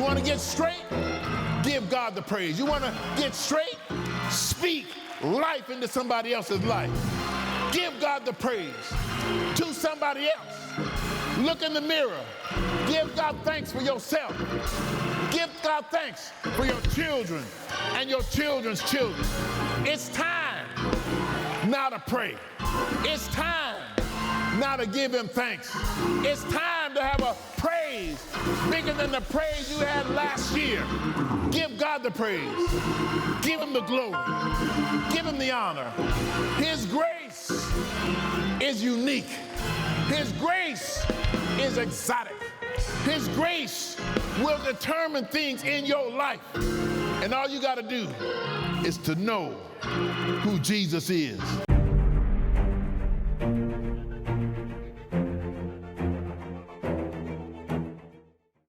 want to get straight? Give God the praise. You want to get straight? Speak life into somebody else's life. Give God the praise to somebody else. Look in the mirror. Give God thanks for yourself. Give God thanks for your children and your children's children. It's time now to pray. It's time now to give him thanks. It's time to have a praise bigger than the praise you had last year. Give God the praise. Give him the glory. Give him the honor. His grace is unique. His grace is exotic. His grace will determine things in your life. And all you got to do is to know who Jesus is.